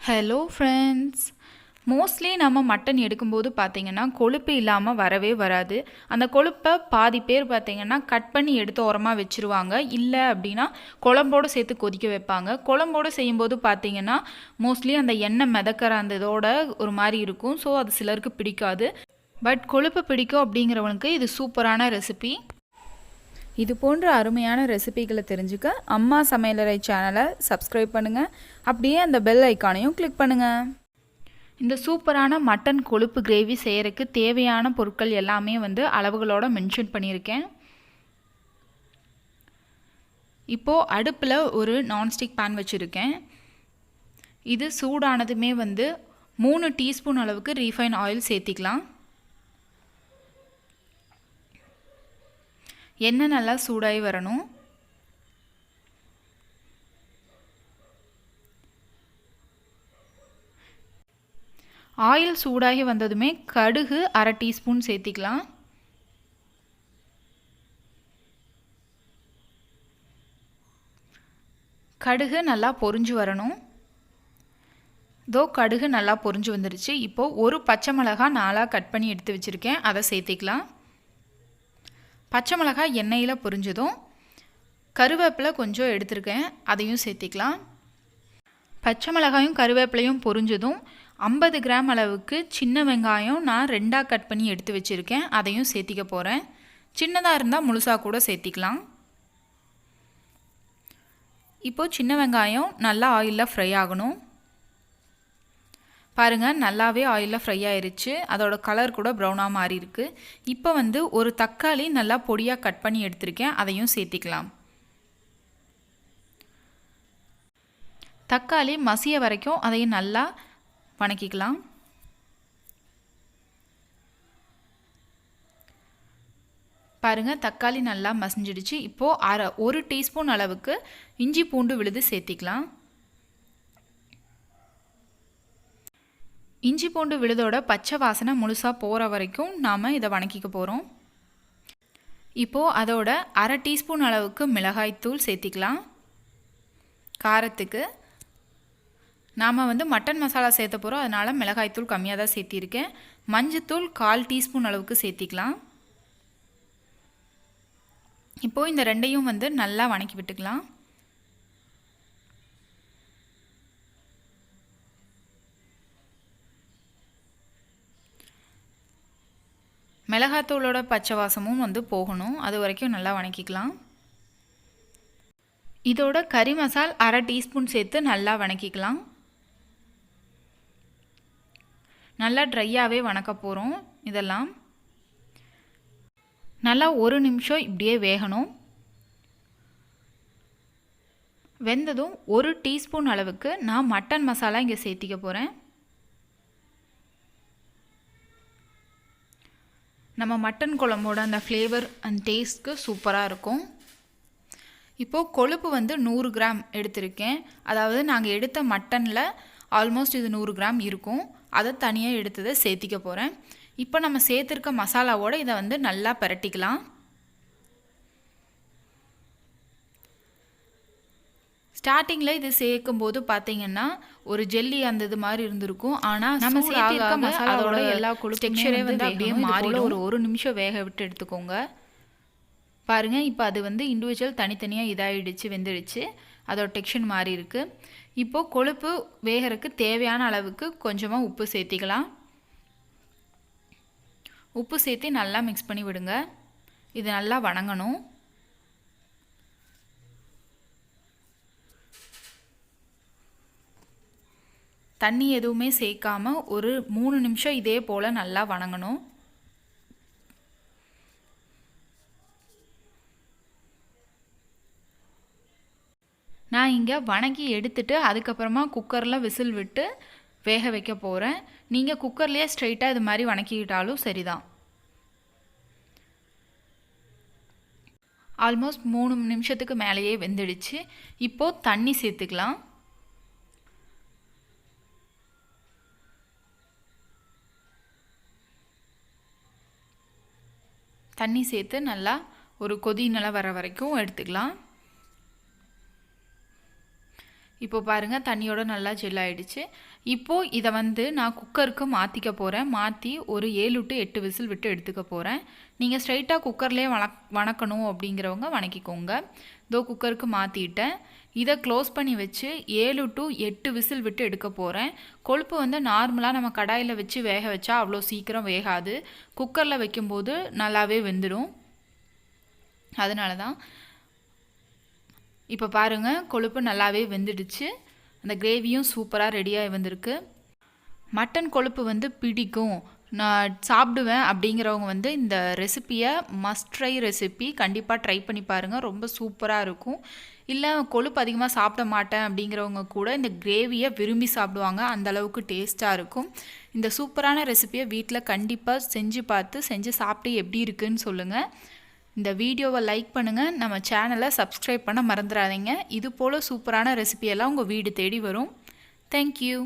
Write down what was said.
Hello friends. Mostly நம்ம mutton எடுக்கும்போது பார்த்திங்கன்னா கொழுப்பு இல்லாமல் வரவே வராது. அந்த கொழுப்பை பாதி பேர் பார்த்திங்கன்னா கட் பண்ணி எடுத்து ஓரமாக வச்சுருவாங்க. இல்லை அப்படின்னா குழம்போடு சேர்த்து கொதிக்க வைப்பாங்க. குழம்போடு செய்யும்போது பார்த்திங்கன்னா மோஸ்ட்லி அந்த எண்ணெய் மிதக்கிற அந்த இதோட ஒரு மாதிரி இருக்கும். ஸோ அது சிலருக்கு பிடிக்காது. பட் கொழுப்பு பிடிக்கும் அப்படிங்கிறவனுக்கு இது சூப்பரான ரெசிபி. இது போன்ற அருமையான ரெசிபிகளை தெரிஞ்சுக்க அம்மா சமையலறை சேனலை சப்ஸ்கிரைப் பண்ணுங்கள். அப்படியே அந்த பெல் ஐக்கானையும் கிளிக் பண்ணுங்கள். இந்த சூப்பரான மட்டன் கொழுப்பு கிரேவி செய்கிறதுக்கு தேவையான பொருட்கள் எல்லாமே அளவுகளோடு மென்ஷன் பண்ணியிருக்கேன். இப்போது அடுப்பில் ஒரு நான்ஸ்டிக் பேன் வச்சுருக்கேன். இது சூடானதுமே 3 டீஸ்பூன் அளவுக்கு ரீஃபைன் ஆயில் சேர்த்திக்கலாம். எண்ணெய் நல்லா சூடாகி வரணும். ஆயில் சூடாகி வந்ததுமே கடுகு 1/2 டீஸ்பூன் சேர்த்திக்கலாம். கடுகு நல்லா பொரிஞ்சு வரணும். கடுகு நல்லா பொரிஞ்சு வந்துருச்சு. இப்போது ஒரு பச்சை மிளகாய் 4 கட் பண்ணி எடுத்து வச்சுருக்கேன், அதை சேர்த்திக்கலாம். பச்சை மிளகாய் எண்ணெயில் பொரிஞ்சதும் கருவேப்பிலை கொஞ்சம் எடுத்துருக்கேன், அதையும் சேர்த்திக்கலாம். பச்சை மிளகாயும் கருவேப்பிலையும் பொரிஞ்சதும் 50 கிராம் அளவுக்கு சின்ன வெங்காயம் நான் 2 கட் பண்ணி எடுத்து வச்சுருக்கேன், அதையும் சேர்த்திக்க போகிறேன். சின்னதாக இருந்தால் முழுசாக கூட சேர்த்திக்கலாம். இப்போது சின்ன வெங்காயம் நல்லா ஆயிலில் ஃப்ரை ஆகணும். பாருங்கள், நல்லாவே ஆயிலில் ஃப்ரை ஆயிருச்சு. அதோட கலர் கூட ப்ரௌனாக மாறி இருக்குது. இப்போ ஒரு தக்காளி நல்லா பொடியாக கட் பண்ணி எடுத்திருக்கேன், அதையும் சேர்த்திக்கலாம். தக்காளி மசிய வரைக்கும் அதையும் நல்லா வணக்கிக்கலாம். பாருங்கள், தக்காளி நல்லா மசிஞ்சிடுச்சு. இப்போது 1 டீஸ்பூன் அளவுக்கு இஞ்சி பூண்டு விழுது சேர்த்திக்கலாம். இஞ்சி பூண்டு விழுதோட பச்சை வாசனை முழுசாக போகிற வரைக்கும் நாம் இதை வணக்கிக்க போகிறோம். இப்போது அதோட 1/2 டீஸ்பூன் அளவுக்கு மிளகாய்த்தூள் சேர்த்திக்கலாம். காரத்துக்கு நாம் மட்டன் மசாலா சேர்த்த போகிறோம், அதனால் மிளகாய்த்தூள் கம்மியாக தான் சேர்த்திருக்கேன். மஞ்சத்தூள் 1/4 டீஸ்பூன் அளவுக்கு சேர்த்திக்கலாம். இப்போது இந்த ரெண்டையும் நல்லா வணக்கி விட்டுக்கலாம். மிளகாத்தூளோட பச்சை வாசமும் போகணும், அது வரைக்கும் நல்லா வணக்கிக்கலாம். இதோட கறி மசால் 1/2 டீஸ்பூன் சேர்த்து நல்லா வணக்கிக்கலாம். நல்லா ட்ரையாகவே வணக்க போகிறோம். இதெல்லாம் நல்லா 1 நிமிஷம் இப்படியே வேகணும். வெந்ததும் 1 டீஸ்பூன் அளவுக்கு நான் மட்டன் மசாலா இங்கே சேர்த்திக்க போகிறேன். நம்ம மட்டன் குழம்போட அந்த ஃப்ளேவர் அண்ட் டேஸ்ட்க்கு சூப்பராக இருக்கும். இப்போது கொழுப்பு 100 கிராம் எடுத்திருக்கேன். அதாவது நாங்கள் எடுத்த மட்டனில் ஆல்மோஸ்ட் இது 100 கிராம் இருக்கும். அதை தனியாக எடுத்ததை சேர்த்திக்க போகிறேன். இப்போ நம்ம சேர்த்துருக்க மசாலாவோடு இதை நல்லா பரட்டிக்கலாம். ஸ்டார்டிங்கில் இது சேர்க்கும்போது பார்த்தீங்கன்னா ஒரு ஜெல்லி அந்த இது மாதிரி இருந்திருக்கும். ஆனால் நம்ம சேர்த்திருக்க மசாலாவோட எல்லா டெக்ஸ்சரே அப்படியே மாறிடும். ஒரு நிமிஷம் வேக விட்டு எடுத்துக்கோங்க. பாருங்கள், இப்போ அது இண்டிவிஜுவல் தனித்தனியாக இதாகிடுச்சு, வெந்துடுச்சு. அதோட டெக்ஸ்சர் மாறி இருக்குது. இப்போது கொழுப்பு வேகிறதுக்கு தேவையான அளவுக்கு கொஞ்சமாக உப்பு சேர்த்திக்கலாம். உப்பு சேர்த்து நல்லா மிக்ஸ் பண்ணி விடுங்க. இது நல்லா வணங்கணும். தண்ணி எதுவுமே சேர்க்காமல் ஒரு 3 நிமிஷம் இதே போல் நல்லா வணங்கணும். நான் இங்கே வணங்கி எடுத்துட்டு அதுக்கப்புறமா குக்கரில் விசில் விட்டு வேக வைக்க போகிறேன். நீங்கள் குக்கர்லேயே ஸ்ட்ரைட்டாக இது மாதிரி வணக்கிக்கிட்டாலும் சரிதான். ஆல்மோஸ்ட் 3 நிமிஷத்துக்கு மேலேயே வெந்துடுச்சு. இப்போது தண்ணி சேர்த்துக்கலாம். தண்ணி சேர்த்து நல்லா ஒரு கொதி நிலை வர வரைக்கும் எடுத்துக்கலாம். இப்போ பாருங்கள் தண்ணியோட நல்லா ஜெல் ஆகிடுச்சு. இப்போது இதை வந்து நான் குக்கருக்கு மாற்றிக்க போகிறேன். மாற்றி ஒரு 7 to 8 விசில் விட்டு எடுத்துக்க போகிறேன். நீங்கள் ஸ்ட்ரைட்டாக குக்கர்லேயே வணக்கணும் அப்படிங்கிறவங்க வணக்கிக்கோங்க. இதோ குக்கருக்கு மாற்றிட்டேன். இதை க்ளோஸ் பண்ணி வச்சு 7 to 8 விசில் விட்டு எடுக்க போகிறேன். கொழுப்பு வந்து நார்மலாக நம்ம கடாயில் வச்சு வேக வச்சா அவ்வளோ சீக்கிரம் வேகாது. குக்கரில் வைக்கும்போது நல்லாவே வெந்துடும். அதனால தான். இப்போ பாருங்கள் கொழுப்பு நல்லாவே வெந்துடுச்சு. அந்த கிரேவியும் சூப்பராக ரெடியாக வந்திருக்கு. மட்டன் கொழுப்பு வந்து பிடிக்கும், நான் சாப்பிடுவேன் அப்படிங்கிறவங்க வந்து இந்த ரெசிப்பியை மஸ்ட் ட்ரை ரெசிபி கண்டிப்பாக ட்ரை பண்ணி பாருங்கள். ரொம்ப சூப்பராக இருக்கும். இல்லை கொழுப்பு அதிகமாக சாப்பிட மாட்டேன் அப்படிங்கிறவங்க கூட இந்த கிரேவியை விரும்பி சாப்பிடுவாங்க. அந்தளவுக்கு டேஸ்ட்டாக இருக்கும். இந்த சூப்பரான ரெசிப்பியை வீட்டில் கண்டிப்பாக செஞ்சு பார்த்து செஞ்சு சாப்பிட்டு எப்படி இருக்குன்னு சொல்லுங்கள். இந்த வீடியோவை லைக் பண்ணுங்கள். நம்ம சேனலை சப்ஸ்கிரைப் பண்ண மறந்துடாதீங்க. இது போல் சூப்பரான ரெசிபியெல்லாம் உங்கள் வீடு தேடி வரும். தேங்க்யூ.